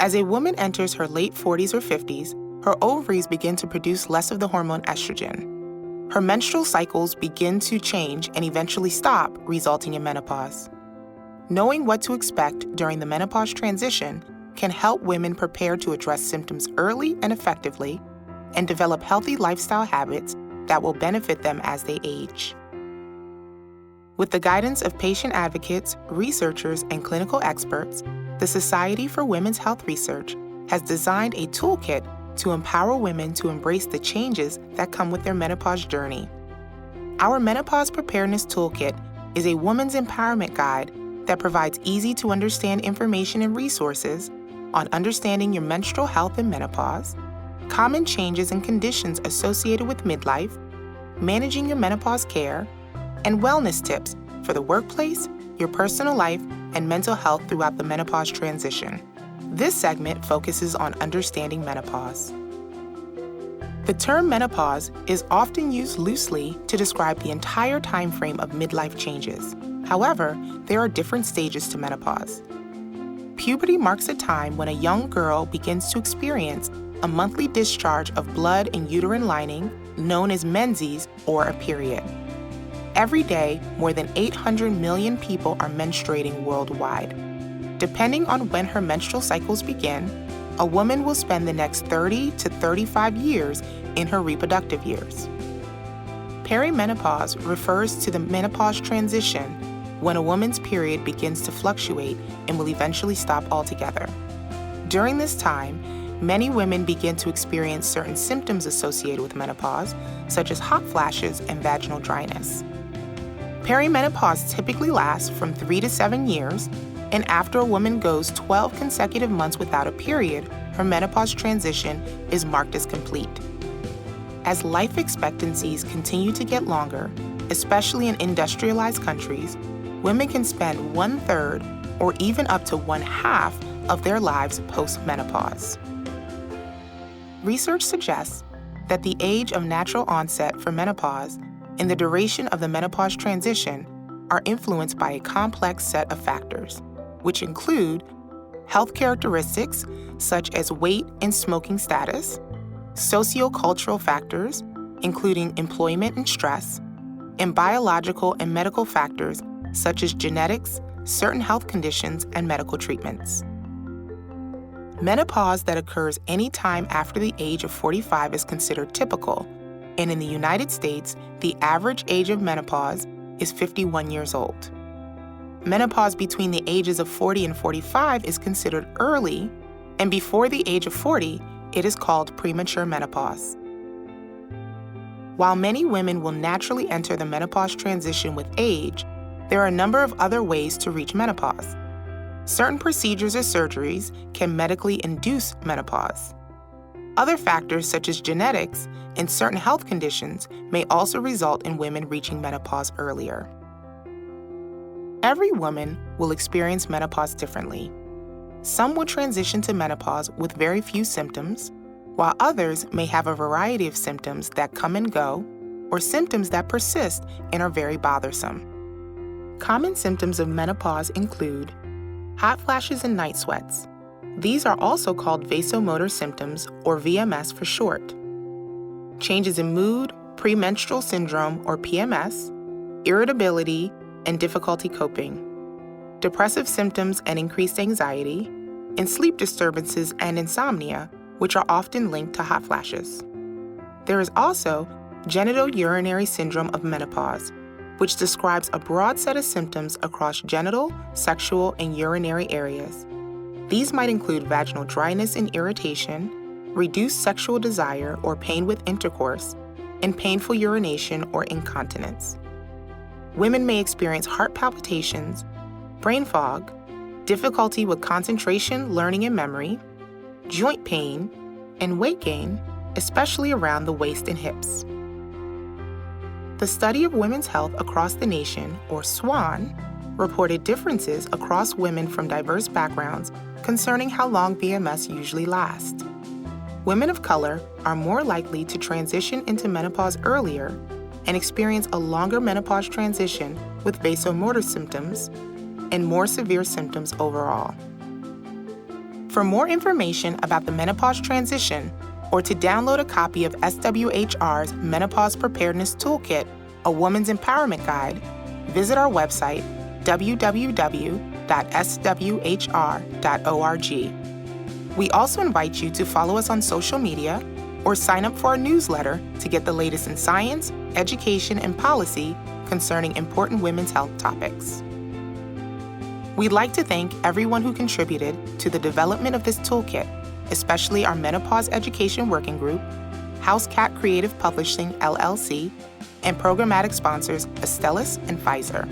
As a woman enters her late 40s or 50s, her ovaries begin to produce less of the hormone estrogen. Her menstrual cycles begin to change and eventually stop, resulting in menopause. Knowing what to expect during the menopause transition can help women prepare to address symptoms early and effectively and develop healthy lifestyle habits that will benefit them as they age. With the guidance of patient advocates, researchers, and clinical experts, the Society for Women's Health Research has designed a toolkit to empower women to embrace the changes that come with their menopause journey. Our Menopause Preparedness Toolkit is a woman's empowerment guide that provides easy-to-understand information and resources on understanding your menstrual health and menopause, common changes and conditions associated with midlife, managing your menopause care, and wellness tips for the workplace, your personal life, and mental health throughout the menopause transition. This segment focuses on understanding menopause. The term menopause is often used loosely to describe the entire time frame of midlife changes. However, there are different stages to menopause. Puberty marks a time when a young girl begins to experience a monthly discharge of blood and uterine lining known as menses or a period. Every day, more than 800 million people are menstruating worldwide. Depending on when her menstrual cycles begin, a woman will spend the next 30 to 35 years in her reproductive years. Perimenopause refers to the menopause transition when a woman's period begins to fluctuate and will eventually stop altogether. During this time, many women begin to experience certain symptoms associated with menopause, such as hot flashes and vaginal dryness. Perimenopause typically lasts from 3 to 7 years, and after a woman goes 12 consecutive months without a period, her menopause transition is marked as complete. As life expectancies continue to get longer, especially in industrialized countries, women can spend 1/3 or even up to 1/2 of their lives post-menopause. Research suggests that the age of natural onset for menopause and the duration of the menopause transition are influenced by a complex set of factors, which include health characteristics such as weight and smoking status, sociocultural factors, including employment and stress, and biological and medical factors such as genetics, certain health conditions, and medical treatments. Menopause that occurs any time after the age of 45 is considered typical, and in the United States, the average age of menopause is 51 years old. Menopause between the ages of 40 and 45 is considered early, and before the age of 40, it is called premature menopause. While many women will naturally enter the menopause transition with age, there are a number of other ways to reach menopause. Certain procedures or surgeries can medically induce menopause. Other factors such as genetics and certain health conditions may also result in women reaching menopause earlier. Every woman will experience menopause differently. Some will transition to menopause with very few symptoms, while others may have a variety of symptoms that come and go, or symptoms that persist and are very bothersome. Common symptoms of menopause include hot flashes and night sweats. These are also called vasomotor symptoms, or VMS for short. Changes in mood, premenstrual syndrome, or PMS, irritability, and difficulty coping, depressive symptoms and increased anxiety, and sleep disturbances and insomnia, which are often linked to hot flashes. There is also genitourinary syndrome of menopause, which describes a broad set of symptoms across genital, sexual, and urinary areas. These might include vaginal dryness and irritation, reduced sexual desire or pain with intercourse, and painful urination or incontinence. Women may experience heart palpitations, brain fog, difficulty with concentration, learning, and memory, joint pain, and weight gain, especially around the waist and hips. The Study of Women's Health Across the Nation, or SWHR, reported differences across women from diverse backgrounds concerning how long VMS usually lasts. Women of color are more likely to transition into menopause earlier and experience a longer menopause transition with vasomotor symptoms and more severe symptoms overall. For more information about the menopause transition, or to download a copy of SWHR's Menopause Preparedness Toolkit, a woman's empowerment guide, visit our website, www.swhr.org. We also invite you to follow us on social media or sign up for our newsletter to get the latest in science, education, and policy concerning important women's health topics. We'd like to thank everyone who contributed to the development of this toolkit, especially our Menopause Education Working Group, House Cat Creative Publishing, LLC, and programmatic sponsors Astellas and Pfizer.